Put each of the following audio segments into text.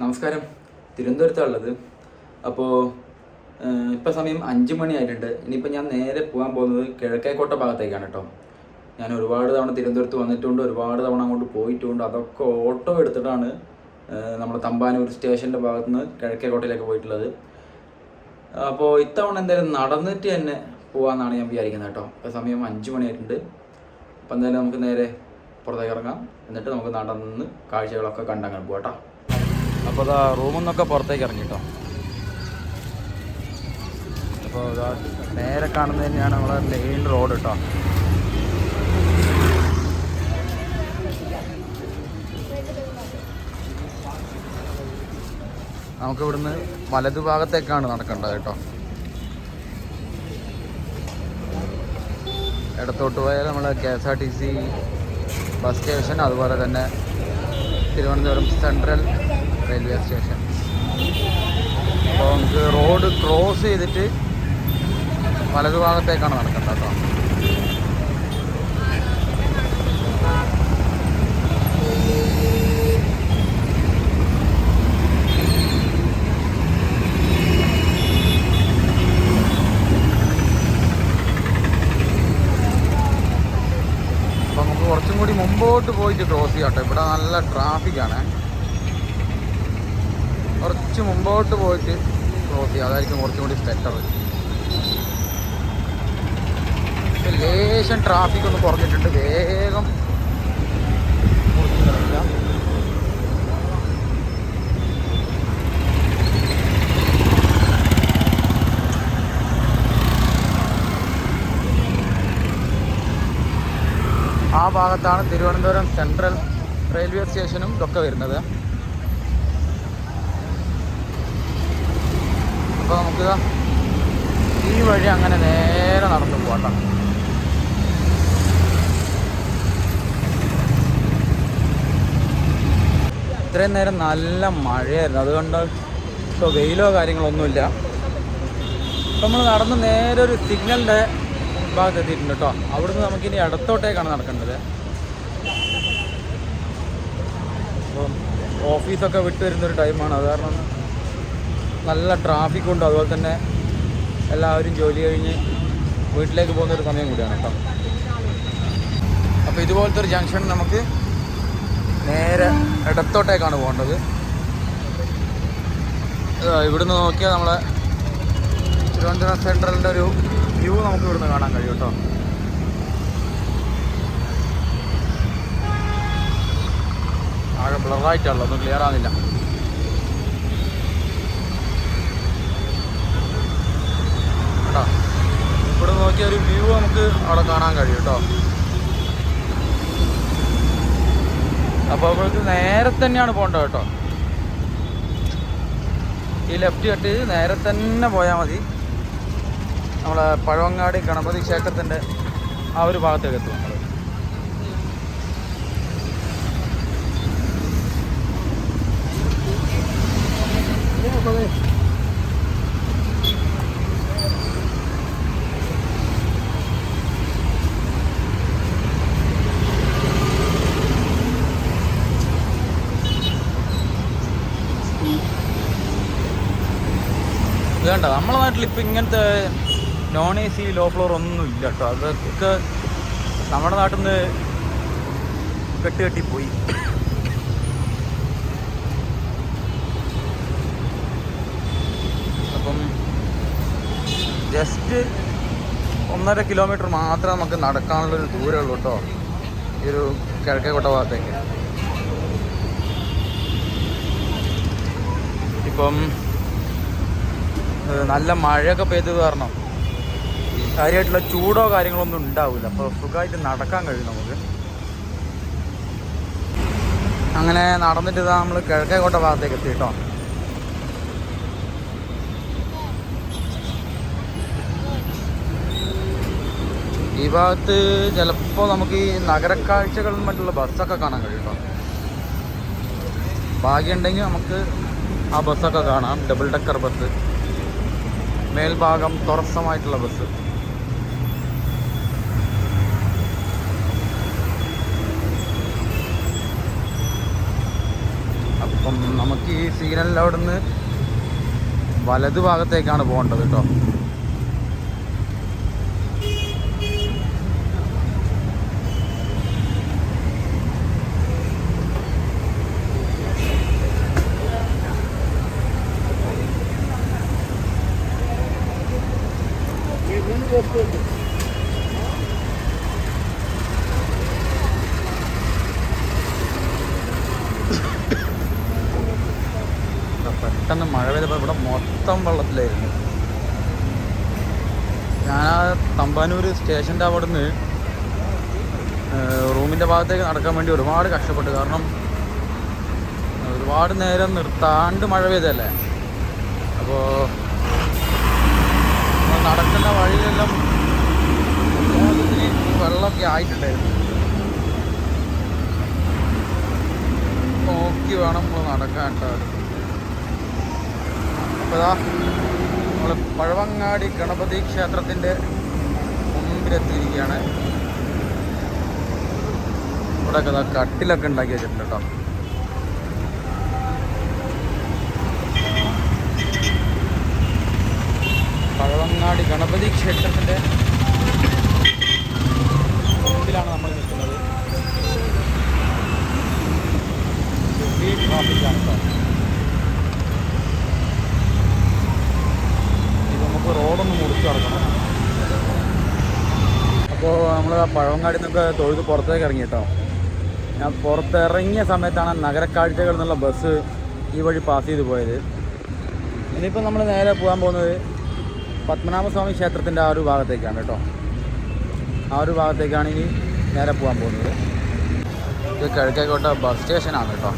നമസ്കാരം. തിരുവനന്തപുരത്താണുള്ളത്. അപ്പോൾ ഇപ്പോൾ സമയം 5 മണിയായിട്ടുണ്ട്. ഇനിയിപ്പോൾ ഞാൻ നേരെ പോകാൻ പോകുന്നത് കിഴക്കേക്കോട്ട ഭാഗത്തേക്കാണ് കേട്ടോ. ഞാൻ ഒരുപാട് തവണ തിരുവനന്തപുരത്ത് വന്നിട്ടുണ്ട്, ഒരുപാട് തവണ അങ്ങോട്ട് പോയിട്ടുണ്ട്. അതൊക്കെ ഓട്ടോ എടുത്തിട്ടാണ് നമ്മൾ തമ്പാനൂർ സ്റ്റേഷൻ്റെ ഭാഗത്തു നിന്ന് കിഴക്കേക്കോട്ടയിലേക്ക് പോയിട്ടുള്ളത്. അപ്പോൾ ഇത്തവണ എന്തായാലും നടന്നിട്ട് തന്നെ പോകാമെന്നാണ് ഞാൻ വിചാരിക്കുന്നത് കേട്ടോ. ഇപ്പോൾ സമയം 5 മണിയായിട്ടുണ്ട്. അപ്പോൾ എന്തായാലും നമുക്ക് നേരെ പുറത്തേക്ക് ഇറങ്ങാം. എന്നിട്ട് നമുക്ക് നടന്ന് കാഴ്ചകളൊക്കെ കണ്ടങ്ങനെ പോകാം കേട്ടോ. അപ്പോൾ അതാ റൂമിൽ നിന്നൊക്കെ പുറത്തേക്ക് ഇറങ്ങി കേട്ടോ. അപ്പോൾ ഇതാ നേരെ കാണുന്നത് തന്നെയാണ് നമ്മളെ മെയിൻ റോഡ് കേട്ടോ. നമുക്കിവിടുന്ന് വലതുഭാഗത്തേക്കാണ് നടക്കേണ്ടത് കേട്ടോ. ഇടത്തോട്ട് പോയാൽ നമ്മൾ KSRTC ബസ് സ്റ്റേഷൻ, അതുപോലെ തന്നെ തിരുവനന്തപുരം സെൻട്രൽ റെയിൽവേ സ്റ്റേഷൻ. അപ്പോൾ നമുക്ക് റോഡ് ക്രോസ് ചെയ്തിട്ട് വലതുഭാഗത്തേക്കാണ് നടക്കേണ്ടത് കേട്ടോ. അപ്പോൾ നമുക്ക് കുറച്ചും കൂടി മുമ്പോട്ട് പോയിട്ട് ക്രോസ് ചെയ്യാം കേട്ടോ. ഇവിടെ നല്ല ട്രാഫിക്കാണ്. കുറച്ച് മുമ്പോട്ട് പോയിട്ട് ക്രോസ് ചെയ്യുക, അതായിരിക്കും കുറച്ചും കൂടി ബെറ്റർ. ലേശം ട്രാഫിക് ഒന്ന് കുറഞ്ഞിട്ടുണ്ട്. വേഗം ആ ഭാഗത്താണ് തിരുവനന്തപുരം സെൻട്രൽ റെയിൽവേ സ്റ്റേഷനും ഇതൊക്കെ വരുന്നത്. അപ്പോൾ നമുക്ക് ഈ വഴി അങ്ങനെ നേരെ നടന്നു പോകട്ടോ. ഇത്രയും നേരം നല്ല മഴയായിരുന്നു, അതുകൊണ്ട് ഇപ്പോൾ വെയിലോ കാര്യങ്ങളൊന്നുമില്ല. അപ്പോൾ നമ്മൾ നടന്ന് നേരെ ഒരു സിഗ്നലിൻ്റെ ഭാഗത്ത് എത്തിയിട്ടുണ്ട് കേട്ടോ. അവിടുന്ന് നമുക്കിനി ഇടത്തോട്ടേക്കാണ് നടക്കേണ്ടത്. അപ്പം ഓഫീസൊക്കെ വിട്ട് വരുന്നൊരു ടൈമാണ്, അത് കാരണം നല്ല ട്രാഫിക്കുണ്ട്. അതുപോലെ തന്നെ എല്ലാവരും ജോലി കഴിഞ്ഞ് വീട്ടിലേക്ക് പോകുന്നൊരു സമയം കൂടിയാണ് കേട്ടോ. അപ്പോൾ ഇതുപോലത്തെ ഒരു ജംഗ്ഷൻ നമുക്ക് നേരെ ഇടത്തോട്ടേക്കാണ് പോകേണ്ടത്. ഇവിടുന്ന് നോക്കിയാൽ നമ്മളെ തിരുവനന്തപുരം സെൻട്രലിൻ്റെ ഒരു വ്യൂ നമുക്ക് ഇവിടുന്ന് കാണാൻ കഴിയും കേട്ടോ. ആകെ ബ്ലറായിട്ടാണല്ലോ, ഒന്നും ക്ലിയർ ആകുന്നില്ല. കേട്ടോ, ഇവിടെ നോക്കിയ ഒരു വ്യൂ നമുക്ക് അവിടെ കാണാൻ കഴിയും കേട്ടോ. അപ്പോൾ അവർക്ക് നേരെ തന്നെയാണ് പോകേണ്ടത് കേട്ടോ. ഈ ലെഫ്റ്റ് കട്ട് ചെയ്ത് നേരെ തന്നെ പോയാൽ മതി. നമ്മളെ പഴവങ്ങാടി ഗണപതി ക്ഷേത്രത്തിൻ്റെ ആ ഒരു ഭാഗത്തേക്ക് എത്തും നമ്മൾ. ഇത് കണ്ടോ, നമ്മളെ നാട്ടിൽ ഇപ്പം ഇങ്ങനത്തെ നോൺ AC ലോ ഫ്ലോർ ഒന്നും ഇല്ല കേട്ടോ. അതൊക്കെ നമ്മുടെ നാട്ടിൽ നിന്ന് കെട്ടിപ്പോയി. അപ്പം ജസ്റ്റ് 1.5 കിലോമീറ്റർ മാത്രമേ നമുക്ക് നടക്കാനുള്ളൊരു ദൂരമുള്ളൂ കേട്ടോ, ഈ ഒരു കിഴക്കേക്കോട്ട ഭാഗത്തേക്ക്. ഇപ്പം നല്ല മഴയൊക്കെ പെയ്ത് കാരണം കാര്യമായിട്ടുള്ള ചൂടോ കാര്യങ്ങളൊന്നും ഉണ്ടാവില്ല. അപ്പോൾ സുഖമായിട്ട് നടക്കാൻ കഴിയും നമുക്ക്. അങ്ങനെ നടന്നിട്ട് ഇതാ നമ്മൾ കിഴക്കേക്കോട്ട ഭാഗത്തേക്ക് എത്തി കേട്ടോ. ഈ ഭാഗത്ത് ചിലപ്പോൾ നമുക്ക് ഈ നഗരക്കാഴ്ചകളും മറ്റുള്ള ബസ്സൊക്കെ കാണാൻ കഴിയും കേട്ടോ. ഭാഗ്യമുണ്ടെങ്കിൽ നമുക്ക് ആ ബസ്സൊക്കെ കാണാം. ഡബിൾ ഡെക്കർ ബസ്, മേൽഭാഗം തുറസ്സമായിട്ടുള്ള ബസ്. അപ്പം നമുക്ക് ഈ സിഗ്നലിൽ അവിടെ നിന്ന് വലതു ഭാഗത്തേക്കാണ് പോകേണ്ടത് കേട്ടോ. പെട്ടെന്ന് മഴ പെയ്തപ്പോൾ ഇവിടെ മൊത്തം വെള്ളത്തിലായിരുന്നു. ഞാൻ ആ തമ്പാനൂർ സ്റ്റേഷൻ്റെ അവിടെ നിന്ന് റൂമിൻ്റെ ഭാഗത്തേക്ക് നടക്കാൻ വേണ്ടി ഒരുപാട് കഷ്ടപ്പെട്ടു. കാരണം ഒരുപാട് നേരം നിർത്താണ്ട് മഴ പെയ്തല്ലേ. അപ്പോൾ നടക്കുന്ന വഴിയിലെല്ലാം വെള്ളമൊക്കെ ആയിട്ടുണ്ടായിരുന്നു. നോക്കി വേണം നമ്മൾ നടക്കാൻ കേട്ടോ. അപ്പോൾ ഇതാ നമ്മൾ പഴവങ്ങാടി ഗണപതി ക്ഷേത്രത്തിൻ്റെ മുമ്പിലെത്തിയിരിക്കുകയാണ്. ഇവിടെയൊക്കെ ഇതാ കട്ടിലൊക്കെ ഉണ്ടാക്കി വെച്ചിട്ടുണ്ട് കേട്ടോ. പഴവങ്ങാടി ഗണപതി ക്ഷേത്രത്തിൻ്റെ മുമ്പിലാണ് നമ്മൾ നിൽക്കുന്നത്. ഹെവി ട്രാഫിക്കാണ് കേട്ടോ. റോഡൊന്ന് മുറിച്ച് കിടക്കണം. അപ്പോൾ നമ്മൾ ആ പഴവങ്ങാടി നിന്നൊക്കെ തൊഴുത് പുറത്തേക്ക് ഇറങ്ങി കേട്ടോ. ഞാൻ പുറത്തിറങ്ങിയ സമയത്താണ് നഗരക്കാഴ്ചകൾ എന്നുള്ള ബസ് ഈ വഴി പാസ് ചെയ്ത് പോയത്. ഇനിയിപ്പോൾ നമ്മൾ നേരെ പോകാൻ പോകുന്നത് പത്മനാഭസ്വാമി ക്ഷേത്രത്തിൻ്റെ ആ ഒരു ഭാഗത്തേക്കാണ് കേട്ടോ. ആ ഒരു ഭാഗത്തേക്കാണ് ഇനി നേരെ പോകാൻ പോകുന്നത്. ഇത് കിഴക്കേക്കോട്ട ബസ് സ്റ്റേഷനാണ് കേട്ടോ.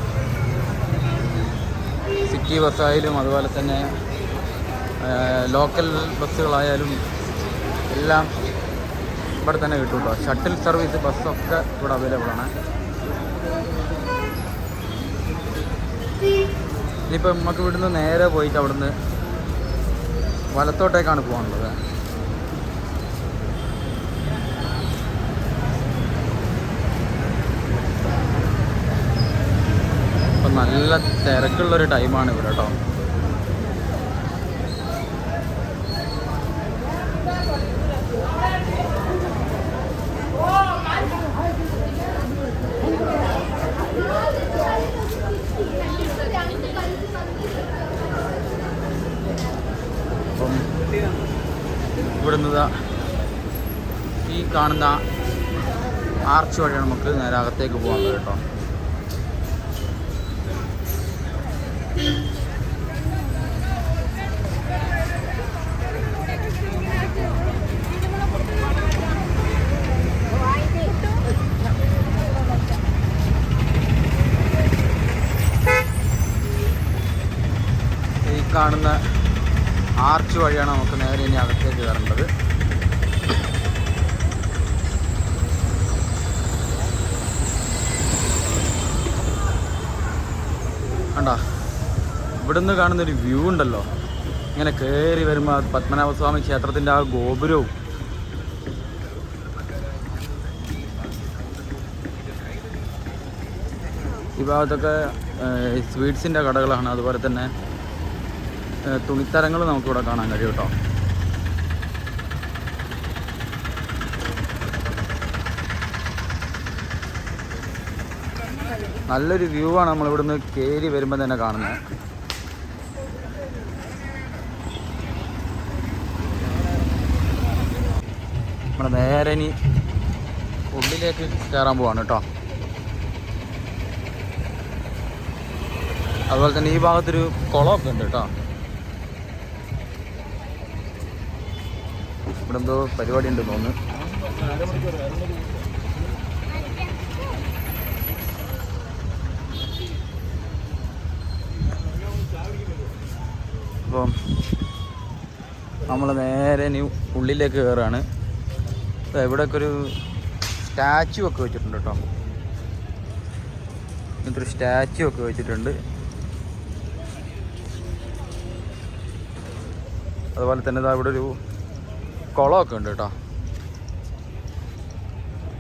സിറ്റി ബസ്സായാലും അതുപോലെ തന്നെ ലോക്കൽ ബസ്സുകളായാലും എല്ലാം ഇവിടെ തന്നെ കിട്ടും കേട്ടോ. ഷട്ടിൽ സർവീസ് ബസ്സൊക്കെ ഇവിടെ അവൈലബിൾ ആണ്. ഇനിയിപ്പോൾ നമുക്ക് ഇവിടുന്ന് നേരെ പോയിട്ട് അവിടുന്ന് വലത്തോട്ടേക്കാണ് പോകാനുള്ളത്. അപ്പം നല്ല തിരക്കുള്ളൊരു ടൈമാണ് ഇവിടെ കേട്ടോ. അപ്പം ഇവിടുന്ന് ഈ കാണുന്ന ആർച്ച് വഴിയാണ് നമുക്ക് നേരെ അകത്തേക്ക് പോകാനുള്ളത് കേട്ടോ. ഈ കാണുന്ന ആർച്ച് വഴിയാണ് നമുക്ക് നേരെ ഇനി അകത്തേക്ക് കയറേണ്ടത്. കണ്ടോ, ഇവിടുന്ന് കാണുന്നൊരു വ്യൂ ഉണ്ടല്ലോ. ഇങ്ങനെ കയറി വരുമ്പോൾ പത്മനാഭസ്വാമി ക്ഷേത്രത്തിൻ്റെ ആ ഗോപുരവും ഈ ഭാഗത്തൊക്കെ സ്വീറ്റ്സിൻ്റെ കടകളാണ്. അതുപോലെ തന്നെ തുണിത്തരങ്ങൾ നമുക്കിവിടെ കാണാൻ കഴിയും കേട്ടോ. നല്ലൊരു വ്യൂ ആണ് നമ്മളിവിടുന്ന് കയറി വരുമ്പോൾ തന്നെ കാണുന്നത്. നമ്മൾ നേരെ ഇനി ഉള്ളിലേക്ക് കയറാൻ പോവാണ് കേട്ടോ. അതുപോലെ തന്നെ ഈ ഭാഗത്തൊരു കുളമൊക്കെ ഉണ്ട് കേട്ടോ. ഇവിടെ എന്തോ പരിപാടി ഉണ്ടെന്ന് തോന്നുന്നു. അപ്പം നമ്മൾ നേരെ ഇനി ഉള്ളിലേക്ക് കയറുകയാണ്. ഇവിടെയൊക്കെ ഒരു സ്റ്റാച്ചു ഒക്കെ വെച്ചിട്ടുണ്ട് കേട്ടോ. ഇങ്ങനത്തെ ഒരു സ്റ്റാച്ചു ഒക്കെ വെച്ചിട്ടുണ്ട്. അതുപോലെ തന്നെ ഇതാ ഇവിടെ ഒരു കുളമൊക്കെ ഉണ്ട് കേട്ടോ.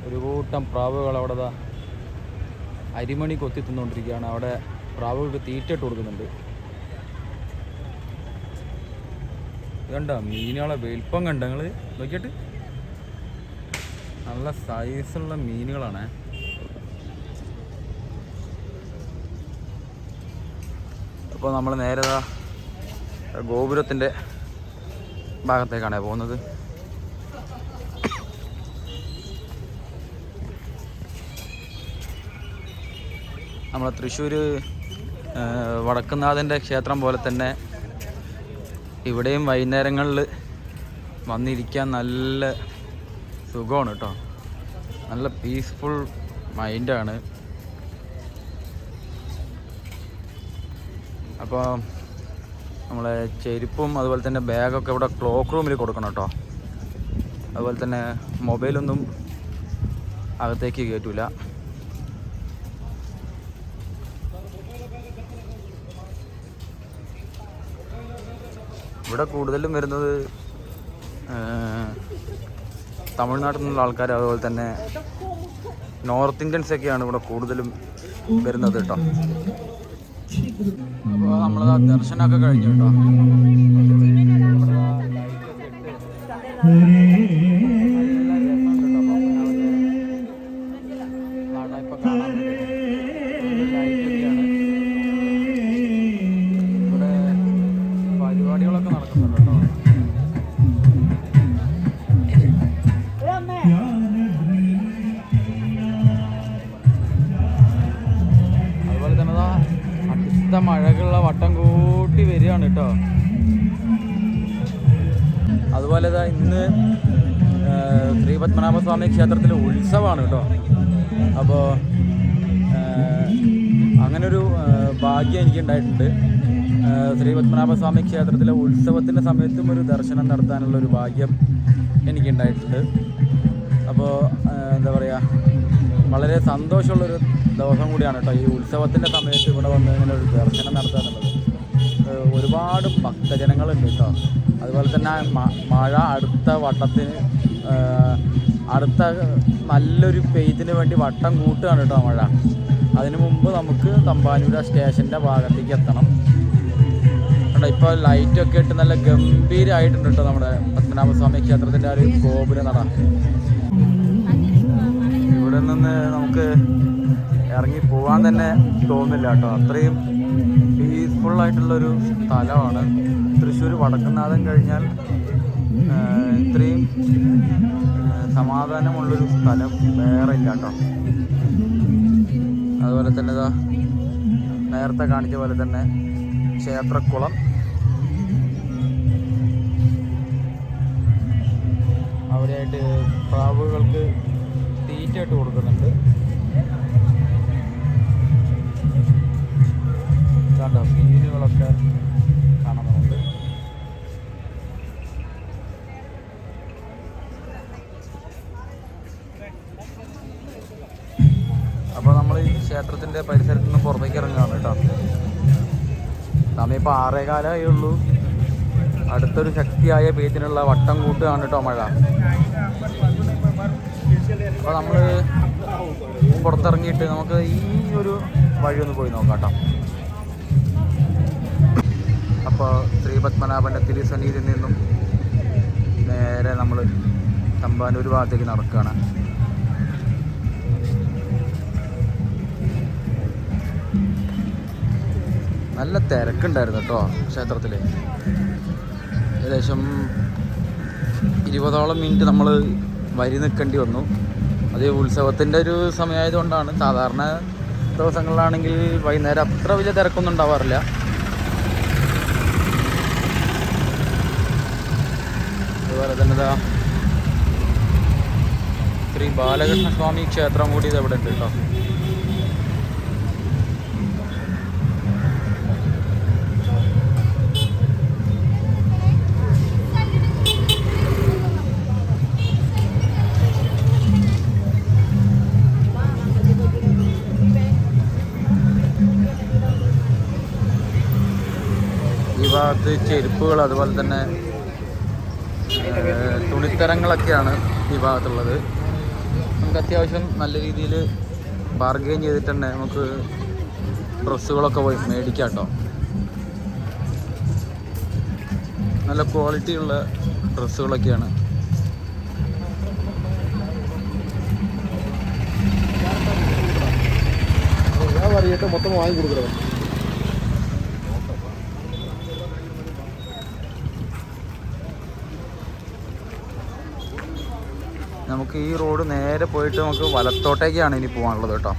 ഒരു കൂട്ടം പ്രാവുകൾ അവിടെ അരിമണി കൊത്തി തിന്നുകൊണ്ടിരിക്കുകയാണ്. അവിടെ പ്രാവുകൾക്ക് തീറ്റ ഇട്ട് കൊടുക്കുന്നുണ്ട്. ഇതുണ്ടോ മീനുകളെ വലിപ്പം കണ്ടോ നിങ്ങൾ നോക്കിയിട്ട്? നല്ല സൈസുള്ള മീനുകളാണ്. അപ്പോൾ നമ്മൾ നേരെ ഗോപുരത്തിൻ്റെ ഭാഗത്തേക്കാണ് പോകുന്നത്. നമ്മളെ തൃശ്ശൂർ വടക്കുംനാഥൻ്റെ ക്ഷേത്രം പോലെ തന്നെ ഇവിടെയും വൈകുന്നേരങ്ങളിൽ വന്നിരിക്കാൻ നല്ല സുഖമാണ് കേട്ടോ. നല്ല പീസ്ഫുൾ മൈൻഡാണ്. അപ്പോൾ നമ്മളെ ചെരുപ്പും അതുപോലെ തന്നെ ബാഗൊക്കെ ഇവിടെ ക്ലോക്ക് റൂമിൽ കൊടുക്കണം കേട്ടോ. അതുപോലെ തന്നെ മൊബൈലൊന്നും അകത്തേക്ക് കയറ്റില്ല. ഇവിടെ കൂടുതലും വരുന്നത് തമിഴ്നാട്ടിൽ നിന്നുള്ള ആൾക്കാർ, അതുപോലെ തന്നെ നോർത്ത് ഇന്ത്യൻസൊക്കെയാണ് ഇവിടെ കൂടുതലും വരുന്നത് കേട്ടോ. അപ്പോൾ നമ്മൾ ദർശനമൊക്കെ കഴിഞ്ഞു കേട്ടോ. ഇപ്പം കാണാൻ ലൈറ്റൊക്കെയാണ്. ഇവിടെ പരിപാടികളൊക്കെ നടക്കുന്നുണ്ട് കേട്ടോ. അതുപോലെ തന്നെ അടുത്ത മഴകളുള്ള വട്ടം കൂട്ടി വരികയാണ് കേട്ടോ. അതുപോലെ ഇന്ന് ശ്രീ പത്മനാഭസ്വാമി ക്ഷേത്രത്തിലെ ഉത്സവമാണ് കേട്ടോ. അപ്പോൾ അങ്ങനൊരു ഭാഗ്യം എനിക്കുണ്ടായിട്ടുണ്ട്. ശ്രീ പത്മനാഭസ്വാമി ക്ഷേത്രത്തിലെ ഉത്സവത്തിൻ്റെ സമയത്തും ഒരു ദർശനം നടത്താനുള്ളൊരു ഭാഗ്യം എനിക്കുണ്ടായിട്ടുണ്ട്. അപ്പോൾ എന്താ പറയുക, വളരെ സന്തോഷമുള്ളൊരു ദിവസം കൂടിയാണ് കേട്ടോ ഈ ഉത്സവത്തിൻ്റെ സമയത്ത് ഇവിടെ വന്ന് ഇങ്ങനെ ഒരു ദർശനം നടത്തുക എന്നുള്ളത്. ഒരുപാട് ഭക്തജനങ്ങളുണ്ട് കേട്ടോ. അതുപോലെ തന്നെ മഴ അടുത്ത വട്ടത്തിന് അടുത്ത നല്ലൊരു പെയ്തിന് വേണ്ടി വട്ടം കൂട്ടുകയാണ് കേട്ടോ മഴ. അതിനു മുമ്പ് നമുക്ക് തമ്പാനൂർ സ്റ്റേഷൻ്റെ ഭാഗത്തേക്ക് എത്തണം കേട്ടോ. ഇപ്പോൾ ലൈറ്റൊക്കെ ഇട്ട് നല്ല ഗംഭീരമായിട്ടുണ്ട് കേട്ടോ നമ്മുടെ പത്മനാഭസ്വാമി ക്ഷേത്രത്തിൻ്റെ ഒരു ഗോപുര നട. ഇവിടെ നിന്ന് നമുക്ക് ഇറങ്ങി പോകാൻ തന്നെ തോന്നില്ല കേട്ടോ. അത്രയും പീസ്ഫുള്ളായിട്ടുള്ളൊരു സ്ഥലമാണ് തൃശ്ശൂർ വടക്കുംനാഥൻ കഴിഞ്ഞാൽ. ഇത്രയും സമാധാനമുള്ളൊരു സ്ഥലം വേറെ ഇല്ല കേട്ടോ. അതുപോലെ തന്നെ നേരത്തെ കാണിച്ച പോലെ തന്നെ ക്ഷേത്രക്കുളം, അവിടെയായിട്ട് പ്രാവുകൾക്ക് തീറ്റ ഇട്ട് കൊടുക്കുന്നുണ്ട്. കണ്ടോ മീനുകളൊക്കെ കാണാൻ നമുക്ക്. അപ്പോൾ നമ്മൾ ഈ ക്ഷേത്രത്തിൻ്റെ പരിസരത്ത് നിന്ന് പുറത്തേക്ക് ഇറങ്ങുകയാണ് കേട്ടോ. സമയം ഇപ്പോൾ 6:15 ഉള്ളൂ. അടുത്തൊരു ശക്തിയായ പെയ്ത്തിനുള്ള വട്ടം കൂട്ടുകയാണ് കേട്ടോ മഴ. അപ്പോൾ നമ്മൾ പുറത്തിറങ്ങിയിട്ട് നമുക്ക് ഈ ഒരു വഴി ഒന്ന് പോയി നോക്കാം കേട്ടോ. അപ്പോൾ ശ്രീ പത്മനാഭൻ്റെ തിരുസന്നിധിയിൽ നിന്നും നേരെ നമ്മൾ തമ്പാനൂർ ഭാഗത്തേക്ക് നടക്കുകയാണ്. നല്ല തിരക്കുണ്ടായിരുന്നു കേട്ടോ ക്ഷേത്രത്തിൽ. ഏകദേശം 20ഓളം മിനിറ്റ് നമ്മൾ വരി നിൽക്കേണ്ടി വന്നു. അത് ഉത്സവത്തിൻ്റെ ഒരു സമയമായതുകൊണ്ടാണ്. സാധാരണ ദിവസങ്ങളിലാണെങ്കിൽ വൈകുന്നേരം അത്ര വലിയ തിരക്കൊന്നും ഉണ്ടാവാറില്ല. അതുപോലെ തന്നെ ശ്രീ ബാലകൃഷ്ണസ്വാമി ക്ഷേത്രം കൂടി ഇത് എവിടെ ഉണ്ട് കേട്ടോ. ഈ ഭാഗത്ത് ചെരുപ്പുകൾ അതുപോലെ തന്നെ തുണിത്തരങ്ങളൊക്കെയാണ് ഈ ഭാഗത്തുള്ളത്. നമുക്ക് അത്യാവശ്യം നല്ല രീതിയിൽ ബാർഗെയിൻ ചെയ്തിട്ട് തന്നെ നമുക്ക് ഡ്രസ്സുകളൊക്കെ പോയി മേടിക്കാം കേട്ടോ. നല്ല ക്വാളിറ്റി ഉള്ള ഡ്രസ്സുകളൊക്കെയാണ്. മൊത്തം വാങ്ങി കൊടുക്കണം. നമുക്ക് ഈ റോഡ് നേരെ പോയിട്ട് നമുക്ക് വലത്തോട്ടേക്കാണ് ഇനി പോകാനുള്ളത് കേട്ടോ.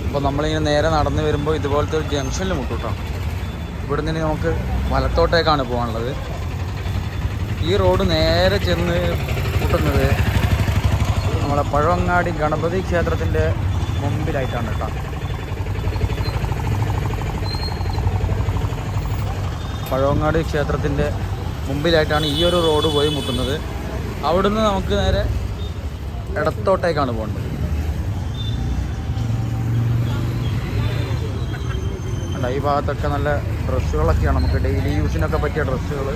അപ്പോൾ നമ്മളിങ്ങനെ നേരെ നടന്ന് വരുമ്പോൾ ഇതുപോലത്തെ ഒരു ജംഗ്ഷനിൽ മുട്ടും കേട്ടോ. ഇവിടെ നിന്ന് നമുക്ക് വലത്തോട്ടേക്കാണ് പോകാനുള്ളത്. ഈ റോഡ് നേരെ ചെന്ന് മുട്ടുന്നത് നമ്മളെ പഴവങ്ങാടി ഗണപതി ക്ഷേത്രത്തിൻ്റെ മുമ്പിലായിട്ടാണ് കേട്ടോ. പഴവങ്ങാടി ക്ഷേത്രത്തിൻ്റെ മുമ്പിലായിട്ടാണ് ഈ ഒരു റോഡ് പോയി മുട്ടുന്നത്. അവിടുന്ന് നമുക്ക് നേരെ ഇടത്തോട്ടേക്കാണ് പോകേണ്ടത്. ഈ ഭാഗത്തൊക്കെ നല്ല ഡ്രസ്സുകളൊക്കെയാണ്, നമുക്ക് ഡെയിലി യൂസിനൊക്കെ പറ്റിയ ഡ്രസ്സുകൾ.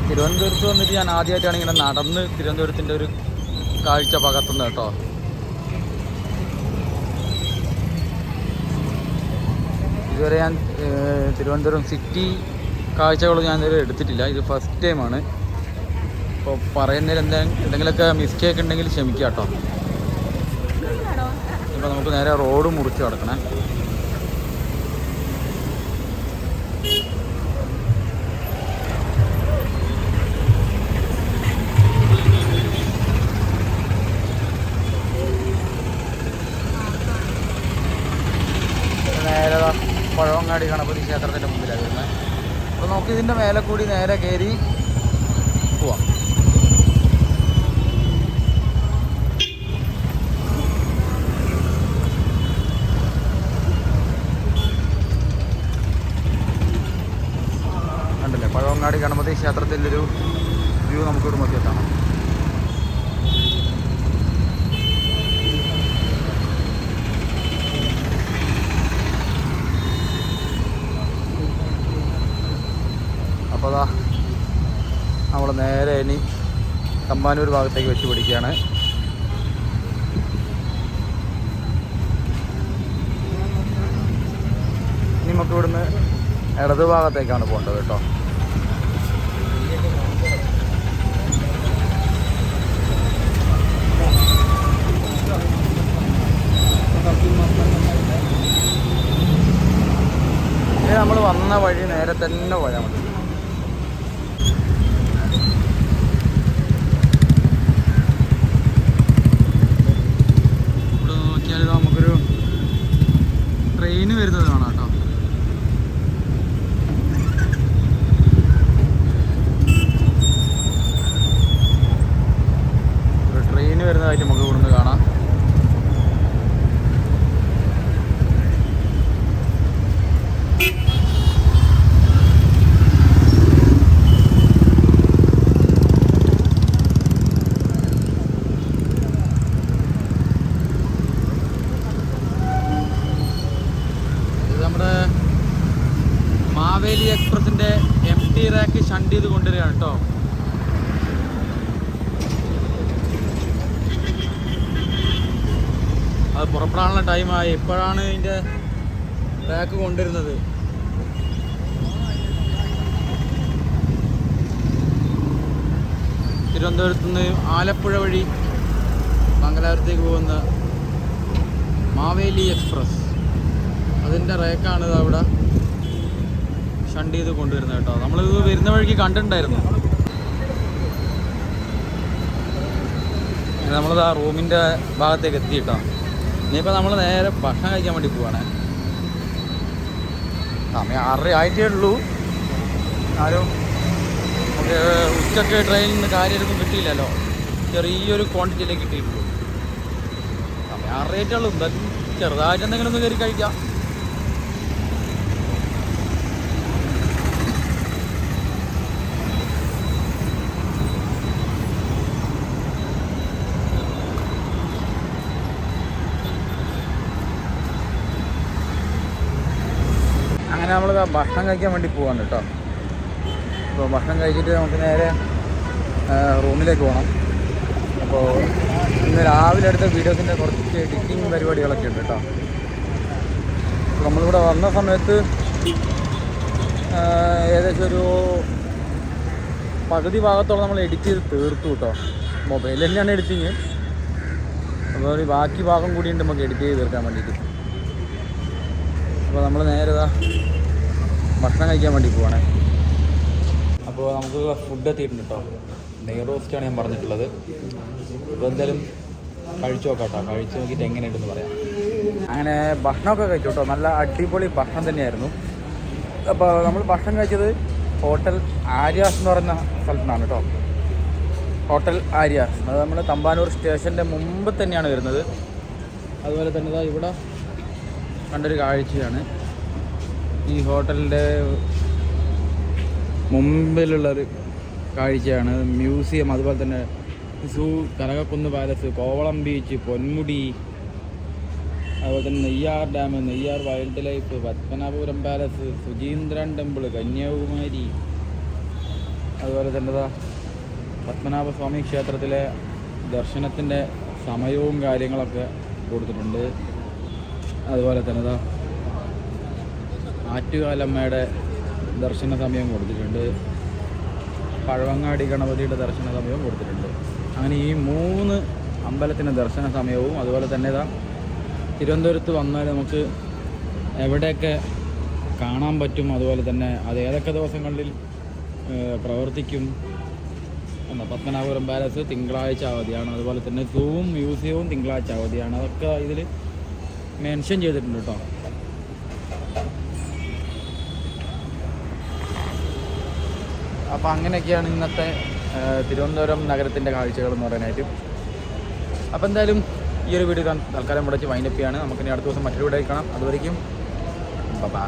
തിരുവനന്തപുരത്ത് വന്നിട്ട് ഞാൻ ആദ്യമായിട്ടാണ് ഇങ്ങനെ നടന്ന് തിരുവനന്തപുരത്തിൻ്റെ ഒരു കാഴ്ച പകർത്തുന്നത് കേട്ടോ. ഇതുവരെ ഞാൻ തിരുവനന്തപുരം സിറ്റി കാഴ്ചകൾ ഞാൻ ഇതുവരെ എടുത്തിട്ടില്ല. ഇത് ഫസ്റ്റ് ടൈമാണ്. അപ്പോൾ പറയുന്നതിൽ എന്തെങ്കിലുമൊക്കെ മിസ്റ്റേക്ക് ഉണ്ടെങ്കിൽ ക്ഷമിക്കുക കേട്ടോ. ഇപ്പോൾ നമുക്ക് നേരെ റോഡ് മുറിച്ച് കിടക്കണേ. നേരെ പഴവങ്ങാടി ഗണപതി ക്ഷേത്രത്തിൻ്റെ മുമ്പിലാണ് വരുന്നത്. അപ്പോൾ നമുക്ക് ഇതിൻ്റെ മേലെ കൂടി നേരെ കയറി പോവാം. കണ്ടില്ലേ, പഴവങ്ങാടി ഗണപതി ക്ഷേത്രത്തിൻ്റെ ഒരു വ്യൂ നമുക്കിവിടെ നോക്കിയെത്താണ്. അപ്പോൾ അതാ നമ്മൾ നേരെ ഇനി തമ്പാനൂർ ഭാഗത്തേക്ക് വെച്ച് പിടിക്കുകയാണ്. ഇനി നമുക്ക് ഇവിടുന്ന് ഇടത് ഭാഗത്തേക്കാണ് പോകേണ്ടത് കേട്ടോ. ഇനി നമ്മൾ വന്ന വഴി നേരെ തന്നെ പോയാൽ മതി. ഇവിടെ നോക്കിയാൽ നമുക്കൊരു ട്രെയിന് വരുന്നത് കാണാം കേട്ടോ. ഒരു ട്രെയിന് വരുന്നതായിട്ട് നമുക്ക് ഇവിടുന്ന് കാണാം. മാവേലി എക്സ്പ്രസിൻ്റെ MT റാക്ക് ഷണ്ട് ചെയ്ത് കൊണ്ടുവരികയാണ് കേട്ടോ. അത് പുറപ്പെടാനുള്ള ടൈമായി. ഇപ്പോഴാണ് ഇതിൻ്റെ റാക്ക് കൊണ്ടുവരുന്നത്. തിരുവനന്തപുരത്ത് നിന്ന് ആലപ്പുഴ വഴി മംഗലാപുരത്തേക്ക് പോകുന്ന മാവേലി എക്സ്പ്രസ്, അതിൻ്റെ റാക്കാണിത് അവിടെ ഷണ്ട് ചെയ്ത് കൊണ്ടുവരുന്നത് കേട്ടോ. നമ്മളിത് വരുന്ന വഴിക്ക് കണ്ടിട്ടുണ്ടായിരുന്നു. നമ്മളിത് ആ റൂമിൻ്റെ ഭാഗത്തേക്ക് എത്തി കേട്ടോ. ഇനിയിപ്പോൾ നമ്മൾ നേരെ ഭക്ഷണം കഴിക്കാൻ വേണ്ടി പോവാണ്. സമയം 6:30 ആയിട്ടേ ഉള്ളൂ. ആരും നമുക്ക് ഉച്ചക്ക് ട്രെയിനിൽ നിന്ന് കാര്യമൊന്നും കിട്ടിയില്ലല്ലോ. ചെറിയൊരു ക്വാണ്ടിറ്റിയിലേക്ക് കിട്ടിയിട്ടുള്ളൂ. സമയം 6:30 ആയിട്ടേ ഉള്ളൂ. എന്തായാലും ചെറുതായിട്ട് എന്തെങ്കിലും ഒന്ന് കയറി കഴിക്കാം. അങ്ങനെ നമ്മൾ ഭക്ഷണം കഴിക്കാൻ വേണ്ടി പോവാണ് കേട്ടോ. അപ്പോൾ ഭക്ഷണം കഴിച്ചിട്ട് നമുക്ക് നേരെ റൂമിലേക്ക് പോകണം. അപ്പോൾ ഇന്ന് രാവിലെ എടുത്ത വീഡിയോസിൻ്റെ കുറച്ച് എഡിറ്റിംഗ് പരിപാടികളൊക്കെ ഉണ്ട് കേട്ടോ. നമ്മളിവിടെ വന്ന സമയത്ത് ഏകദേശം ഒരു പകുതി ഭാഗത്തോളം നമ്മൾ എഡിറ്റ് ചെയ്ത് തീർത്തു കേട്ടോ. മൊബൈലിൽ തന്നെയാണ് എഡിറ്റിങ്. അപ്പോൾ ഒരു ബാക്കി ഭാഗം കൂടിയുണ്ട് നമുക്ക് എഡിറ്റ് ചെയ്ത് തീർക്കാൻ വേണ്ടിയിട്ട്. അപ്പോൾ നമ്മൾ നേരെ ഭക്ഷണം കഴിക്കാൻ വേണ്ടി പോവാണേ. അപ്പോൾ നമുക്ക് ഫുഡ് എത്തിയിട്ടുണ്ട് കേട്ടോ. നെയ് റോസ്റ്റാണ് ഞാൻ പറഞ്ഞിട്ടുള്ളത്. അപ്പോൾ എന്തായാലും കഴിച്ചു നോക്കാം കേട്ടോ. കഴിച്ച് നോക്കിയിട്ട് എങ്ങനെയുണ്ടെന്ന് പറയാം. അങ്ങനെ ഭക്ഷണമൊക്കെ കഴിച്ചു കേട്ടോ. നല്ല അടിപൊളി ഭക്ഷണം തന്നെയായിരുന്നു. അപ്പോൾ നമ്മൾ ഭക്ഷണം കഴിച്ചത് ഹോട്ടൽ ആര്യാസ് എന്ന് പറയുന്ന സ്ഥലത്താണ് കേട്ടോ. ഹോട്ടൽ ആര്യാസ് അത് നമ്മൾ തമ്പാനൂർ സ്റ്റേഷൻ്റെ മുമ്പ് തന്നെയാണ് വരുന്നത്. അതുപോലെ തന്നെ ഇവിടെ കണ്ടൊരു കാഴ്ചയാണ് ഈ ഹോട്ടലിൻ്റെ മുമ്പിലുള്ളൊരു കാഴ്ചയാണ്. മ്യൂസിയം, അതുപോലെ തന്നെ സൂ, കനകക്കുന്ന് പാലസ്, കോവളം ബീച്ച്, പൊന്മുടി, അതുപോലെ തന്നെ Neyyar dam, Neyyar wild life, Padmanabhapuram palace, Sucheendran temple, Kanyakumari, അതുപോലെ തന്നെ പത്മനാഭസ്വാമി ക്ഷേത്രത്തിലെ ദർശനത്തിൻ്റെ സമയവും കാര്യങ്ങളൊക്കെ കൊടുത്തിട്ടുണ്ട്. അതുപോലെ തന്നെ ആറ്റുകാലമ്മയുടെ ദർശന സമയം കൊടുത്തിട്ടുണ്ട്. പഴവങ്ങാടി ഗണപതിയുടെ ദർശന സമയവും കൊടുത്തിട്ടുണ്ട്. അങ്ങനെ ഈ 3 അമ്പലത്തിൻ്റെ ദർശന സമയവും, അതുപോലെ തന്നെ തിരുവനന്തപുരത്ത് വന്നാൽ നമുക്ക് എവിടെയൊക്കെ കാണാൻ പറ്റും, അതുപോലെ തന്നെ അത് ഏതൊക്കെ ദിവസങ്ങളിൽ പ്രവർത്തിക്കും. പത്മനാഭപുരം പാലസ് തിങ്കളാഴ്ച അവധിയാണ്. അതുപോലെ തന്നെ സൂവും മ്യൂസിയവും തിങ്കളാഴ്ച അവധിയാണ്. അതൊക്കെ ഇതിൽ മെൻഷൻ ചെയ്തിട്ടുണ്ട് കേട്ടോ. അപ്പോൾ അങ്ങനെയൊക്കെയാണ് ഇന്നത്തെ തിരുവനന്തപുരം നഗരത്തിൻ്റെ കാഴ്ചകൾ എന്ന് പറയാനായിട്ട്. അപ്പോൾ എന്തായാലും ഈ ഒരു വീഡിയോ തൽക്കാലം ഇവിടെ വെച്ച് വൈൻഡപ്പ് ചെയ്യാണ്. നമുക്കിനി അടുത്ത ദിവസം മറ്റൊരു വീഡിയോ കാണാം. അതുവരേക്കും ബൈ.